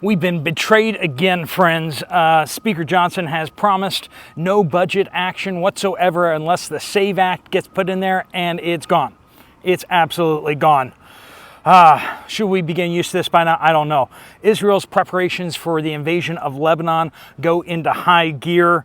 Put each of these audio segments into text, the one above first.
We've been betrayed again, friends. Speaker Johnson has promised no budget action whatsoever unless the SAVE Act gets put in there, and it's gone. It's absolutely gone. Should we begin used to this by now? I don't know. Israel's preparations for the invasion of Lebanon go into high gear.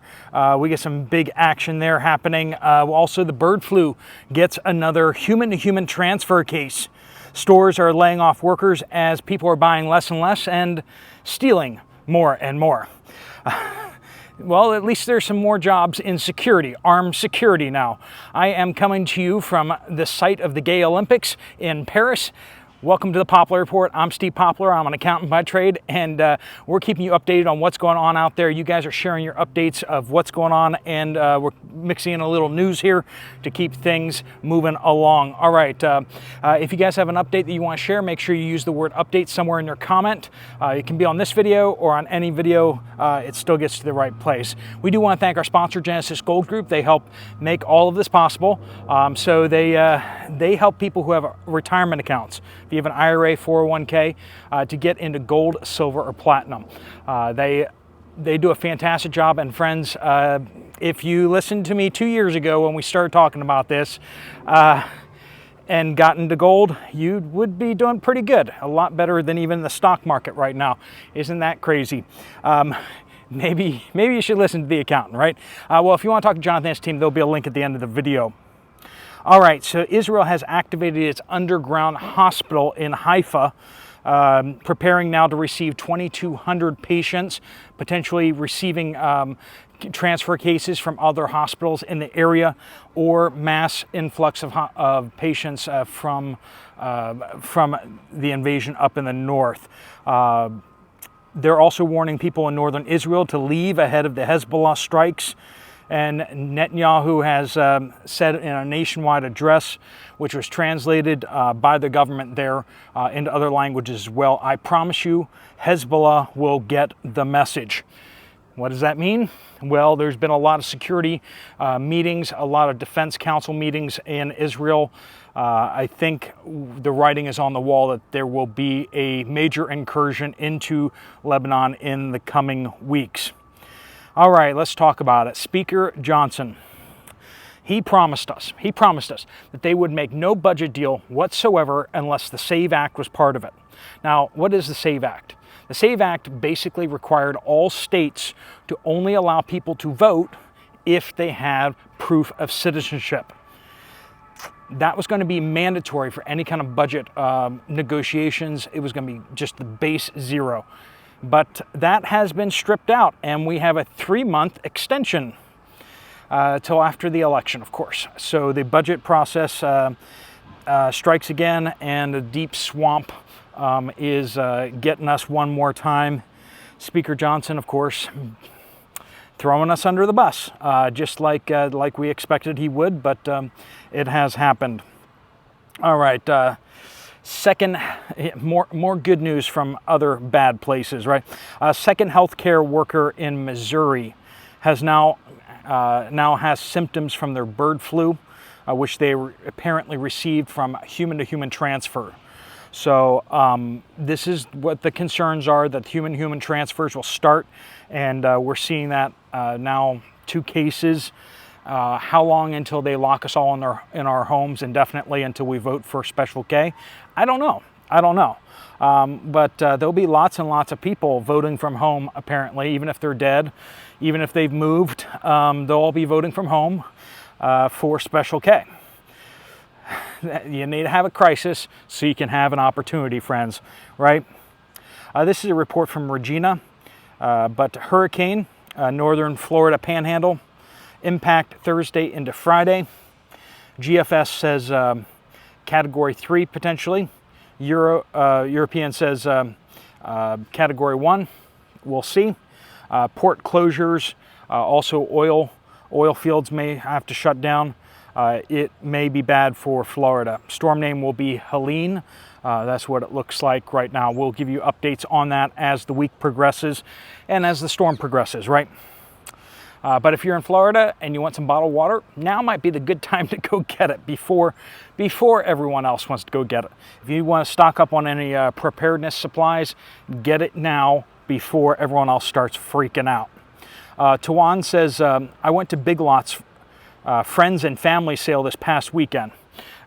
We get some big action there happening. Also, the bird flu gets another human-to-human transfer case. Stores are laying off workers as people are buying less and less and stealing more and more. Well, at least there's some more jobs in security, armed security now. I am coming to you from the site of the Gay Olympics in Paris. Welcome to the Poplar Report. I'm Steve Poplar. I'm an accountant by trade, and we're keeping you updated on what's going on out there. You guys are sharing your updates of what's going on, and we're mixing in a little news here to keep things moving along. All right, if you guys have an update that you want to share, make sure you use the word update somewhere in your comment. It can be on this video or on any video. It still gets to the right place. We do want to thank our sponsor, Genesis Gold Group. They help make all of this possible. So they help people who have retirement accounts. If you have an IRA, 401k, to get into gold, silver, or platinum. They do a fantastic job. And friends, if you listened to me 2 years ago when we started talking about this and got into gold, you would be doing pretty good. A lot better than even the stock market right now. Isn't that crazy? Maybe you should listen to the accountant, right? Well, if you want to talk to Jonathan and his team, there'll be a link at the end of the video. All right, so Israel has activated its underground hospital in Haifa, preparing now to receive 2,200 patients, potentially receiving transfer cases from other hospitals in the area, or mass influx of patients from the invasion up in the north. They're also warning people in northern Israel to leave ahead of the Hezbollah strikes. And Netanyahu has said in a nationwide address, which was translated by the government there into other languages as well, I promise you, Hezbollah will get the message. What does that mean? Well, there's been a lot of security meetings, a lot of defense council meetings in Israel. I think the writing is on the wall that there will be a major incursion into Lebanon in the coming weeks. All right, let's talk about it. Speaker Johnson, he promised us that they would make no budget deal whatsoever unless the SAVE Act was part of it. Now, what is the SAVE Act? The SAVE Act basically required all states to only allow people to vote if they had proof of citizenship. That was going to be mandatory for any kind of budget negotiations. It was going to be just the base zero. But that has been stripped out, and we have a 3-month extension till after the election, of course. So the budget process strikes again, and the deep swamp is getting us one more time. Speaker Johnson, of course, throwing us under the bus, just like we expected he would, but it has happened. All right. Second, more good news from other bad places, right? A second healthcare worker in Missouri has now has symptoms from their bird flu, which they apparently received from human-to-human transfer. So this is what the concerns are, that human-human transfers will start, and we're seeing that now 2 cases. How long until they lock us all in our homes indefinitely until we vote for Special K? I don't know. But there'll be lots and lots of people voting from home, apparently, even if they're dead, even if they've moved, they'll all be voting from home for Special K. You need to have a crisis so you can have an opportunity, friends, right? This is a report from Regina, but hurricane, northern Florida panhandle, impact Thursday into Friday. GFS says Category 3 potentially. European says Category 1. We'll see. Port closures. Also oil fields may have to shut down. It may be bad for Florida. Storm name will be Helene. That's what it looks like right now. We'll give you updates on that as the week progresses and as the storm progresses, right? But if you're in Florida and you want some bottled water, now might be the good time to go get it before everyone else wants to go get it. If you want to stock up on any preparedness supplies, get it now before everyone else starts freaking out. Taiwan says, I went to Big Lots friends and family sale this past weekend.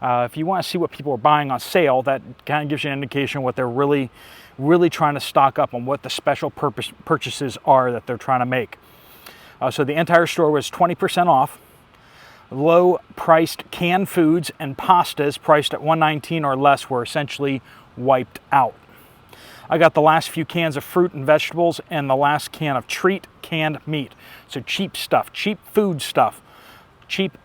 If you want to see what people are buying on sale, that kind of gives you an indication of what they're really trying to stock up on, what the special purchases are that they're trying to make. So the entire store was 20% off. Low-priced canned foods and pastas priced at $1.19 or less were essentially wiped out. I got the last few cans of fruit and vegetables and the last can of treat canned meat. So cheap stuff, cheap food stuff, cheap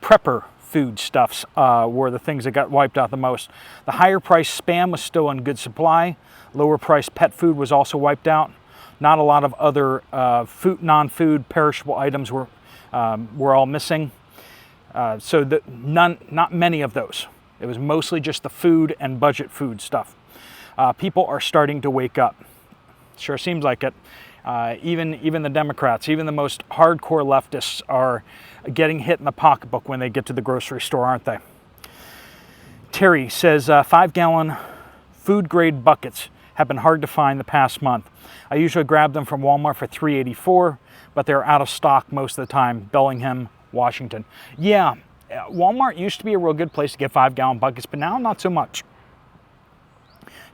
prepper foodstuffs were the things that got wiped out the most. The higher priced Spam was still in good supply. Lower priced pet food was also wiped out. Not a lot of other non-food perishable items were all missing. Not many of those. It was mostly just the food and budget food stuff. People are starting to wake up. Sure seems like it. Even the Democrats, even the most hardcore leftists are getting hit in the pocketbook when they get to the grocery store, aren't they? Terry says 5-gallon food-grade buckets have been hard to find the past month. I usually grab them from Walmart for $3.84, but they're out of stock most of the time. Bellingham, Washington. Yeah, Walmart used to be a real good place to get 5-gallon buckets, but now not so much.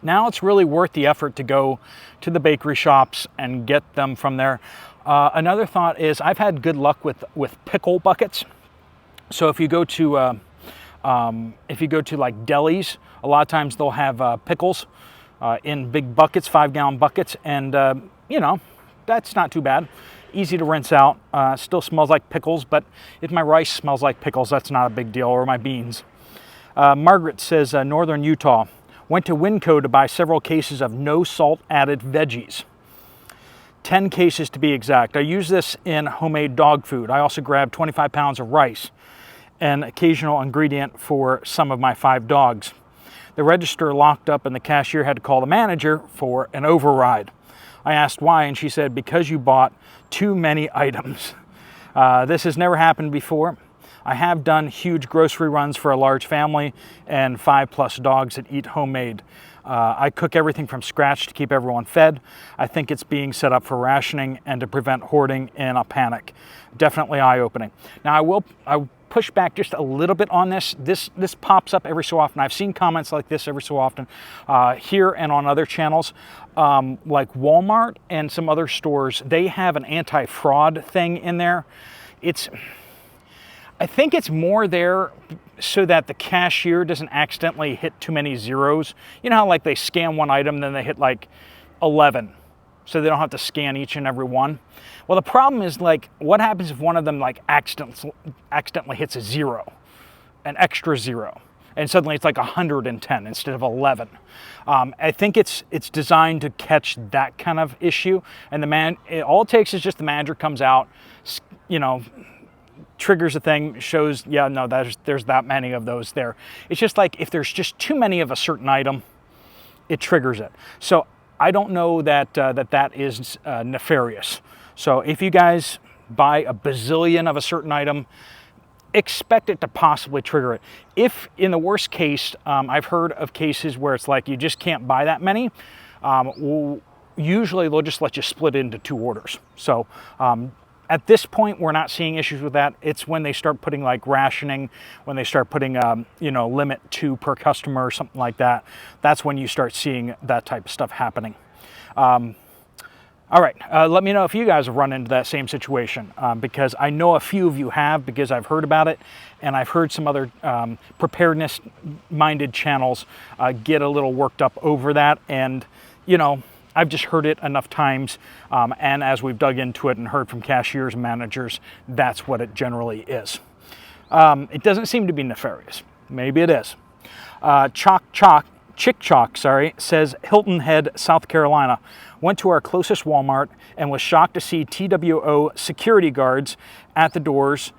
Now it's really worth the effort to go to the bakery shops and get them from there. Another thought is I've had good luck with pickle buckets. So if you go to like delis, a lot of times they'll have pickles in big buckets, 5-gallon buckets, and that's not too bad. Easy to rinse out. Still smells like pickles, but if my rice smells like pickles, that's not a big deal, or my beans. Margaret says Northern Utah. Went to Winco to buy several cases of no salt added veggies. 10 cases to be exact. I use this in homemade dog food. I also grabbed 25 pounds of rice, an occasional ingredient for some of my 5 dogs. The register locked up and the cashier had to call the manager for an override. I asked why, and she said, because you bought too many items. This has never happened before. I have done huge grocery runs for a large family and 5+ dogs that eat homemade. I cook everything from scratch to keep everyone fed. I think it's being set up for rationing and to prevent hoarding in a panic. Definitely eye-opening. Now I push back just a little bit on this. This pops up every so often. I've seen comments like this every so often here and on other channels. Like Walmart and some other stores, they have an anti-fraud thing in there. I think it's more there so that the cashier doesn't accidentally hit too many zeros. You know how like they scan one item, then they hit like 11, so they don't have to scan each and every one. Well, the problem is like, what happens if one of them like accidentally hits a 0, an extra 0, and suddenly it's like 110 instead of 11. I think it's designed to catch that kind of issue, and all it takes is just the manager comes out, triggers a thing, shows, yeah, no, there's that many of those there. It's just like if there's just too many of a certain item, it triggers it. So I don't know that that is nefarious. So if you guys buy a bazillion of a certain item, expect it to possibly trigger it. If in the worst case, I've heard of cases where it's like you just can't buy that many, usually they'll just let you split it into 2 orders. So at this point, we're not seeing issues with that. It's when they start putting like rationing, when they start putting, limit 2 per customer or something like that. That's when you start seeing that type of stuff happening. All right, let me know if you guys have run into that same situation, because I know a few of you have, because I've heard about it, and I've heard some other preparedness-minded channels get a little worked up over that, and, I've just heard it enough times, and as we've dug into it and heard from cashiers and managers, that's what it generally is. It doesn't seem to be nefarious. Maybe it is. Chick Chalk, says Hilton Head, South Carolina. Went to our closest Walmart and was shocked to see TWO security guards at the doors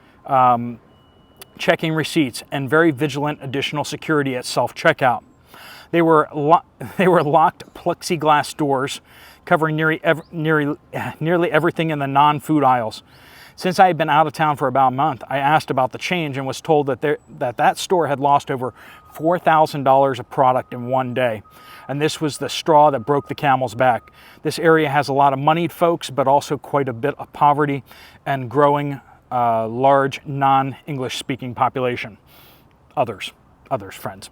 checking receipts and very vigilant additional security at self-checkout. They were locked plexiglass doors covering nearly everything in the non-food aisles. Since I had been out of town for about a month, I asked about the change and was told that that store had lost over $4,000 of product in one day. And this was the straw that broke the camel's back. This area has a lot of moneyed folks, but also quite a bit of poverty and growing large non-English speaking population. Others, friends.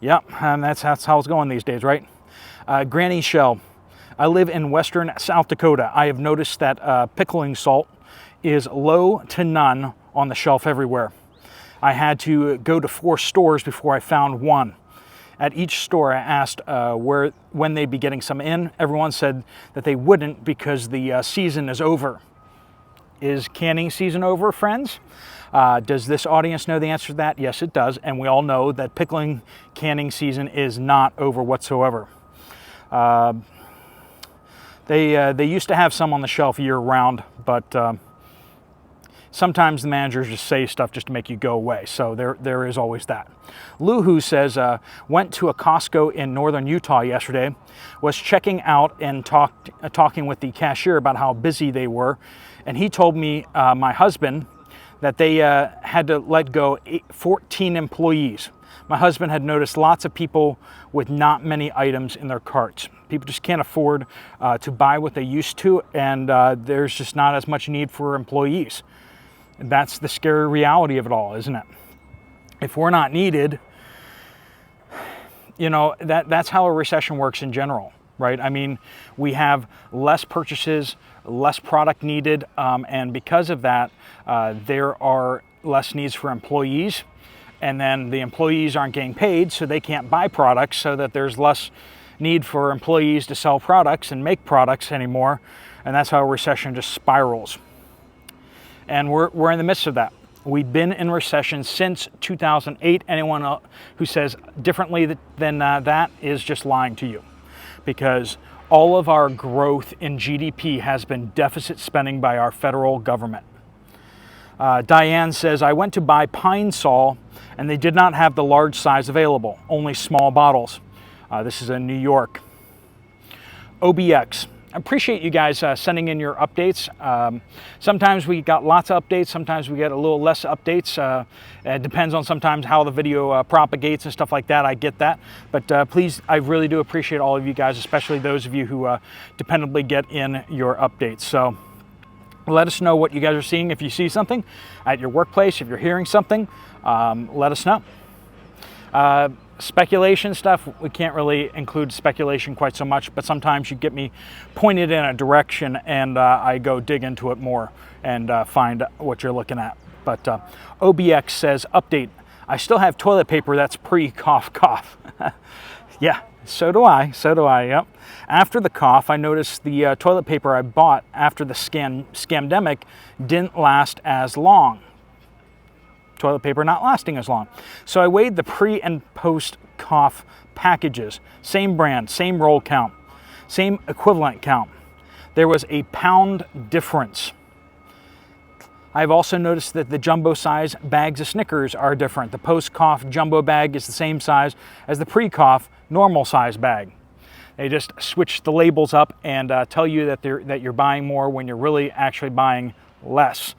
Yep, and that's how it's going these days, right? Granny Shell. I live in western South Dakota. I have noticed that pickling salt is low to none on the shelf everywhere. I had to go to 4 stores before I found one. At each store I asked when they'd be getting some in. Everyone said that they wouldn't because the season is over. Is canning season over, friends? Does this audience know the answer to that? Yes, it does. And we all know that pickling canning season is not over whatsoever. They used to have some on the shelf year round, but sometimes the managers just say stuff just to make you go away. So there is always that. Luhu says, went to a Costco in northern Utah yesterday, was checking out and talking with the cashier about how busy they were. And he told me, my husband, that they had to let go 14 employees. My husband had noticed lots of people with not many items in their carts. People just can't afford to buy what they used to, and there's just not as much need for employees. That's the scary reality of it all, isn't it? If we're not needed, you know, that's how a recession works in general, right? I mean, we have less purchases, less product needed, and because of that, there are less needs for employees, and then the employees aren't getting paid, so they can't buy products, so that there's less need for employees to sell products and make products anymore, and that's how a recession just spirals. And we're in the midst of that. We've been in recession since 2008. Anyone who says differently than that is just lying to you, because all of our growth in GDP has been deficit spending by our federal government. Diane says, I went to buy Pine Sol and they did not have the large size available, only small bottles. This is in New York. OBX. I appreciate you guys sending in your updates. Sometimes we got lots of updates, sometimes we get a little less updates. It depends on sometimes how the video propagates and stuff like that. I get that. But please, I really do appreciate all of you guys, especially those of you who dependably get in your updates. So let us know what you guys are seeing. If you see something at your workplace, if you're hearing something, let us know. Speculation stuff, we can't really include speculation quite so much, but sometimes you get me pointed in a direction and I go dig into it more and find what you're looking at. But OBX says, update, I still have toilet paper that's pre-cough cough. Yeah, so do I, yep. After the cough, I noticed the toilet paper I bought after the scamdemic didn't last as long. Toilet paper not lasting as long. So I weighed the pre and post cough packages. Same brand, same roll count, same equivalent count. There was a pound difference. I've also noticed that the jumbo size bags of Snickers are different. The post cough jumbo bag is the same size as the pre cough normal size bag. They just switch the labels up and tell you that you're buying more when you're really actually buying less.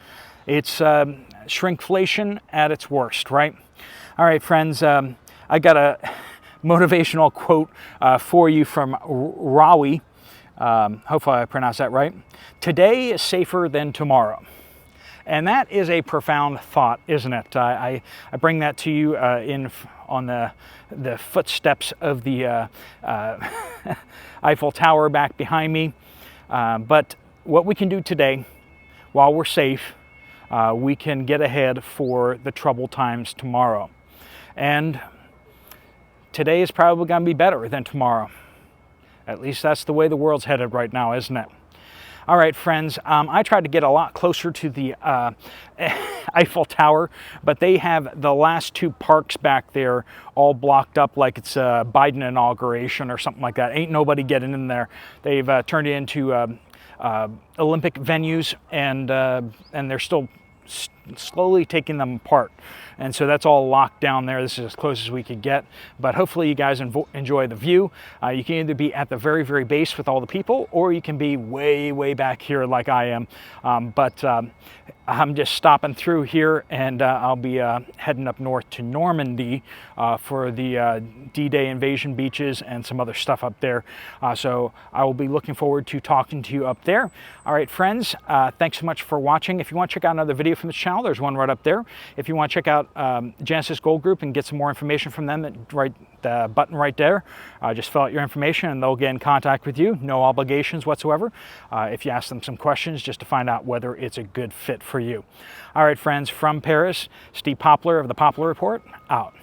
It's shrinkflation at its worst, right? All right, friends, I got a motivational quote for you from Rawi. Hopefully I pronounced that right. Today is safer than tomorrow. And that is a profound thought, isn't it? I bring that to you on the footsteps of the Eiffel Tower back behind me. But what we can do today, while we're safe, we can get ahead for the troubled times tomorrow. And today is probably going to be better than tomorrow. At least that's the way the world's headed right now, isn't it? All right, friends, I tried to get a lot closer to the Eiffel Tower, but they have the last 2 parks back there all blocked up like it's a Biden inauguration or something like that. Ain't nobody getting in there. They've turned it into Olympic venues, and they're still slowly taking them apart. And so that's all locked down there. This is as close as we could get, but hopefully you guys enjoy the view. You can either be at the very, very base with all the people, or you can be way, way back here like I am. But I'm just stopping through here, and I'll be heading up north to Normandy for the D-Day invasion beaches and some other stuff up there. So I will be looking forward to talking to you up there. All right, friends, thanks so much for watching. If you want to check out another video from this channel, there's one right up there. If you want to check out Genesis Gold Group and get some more information from them, the button right there, just fill out your information and they'll get in contact with you. No obligations whatsoever. If you ask them some questions just to find out whether it's a good fit for you. All right, friends, from Paris, Steve Poplar of the Poplar Report, out.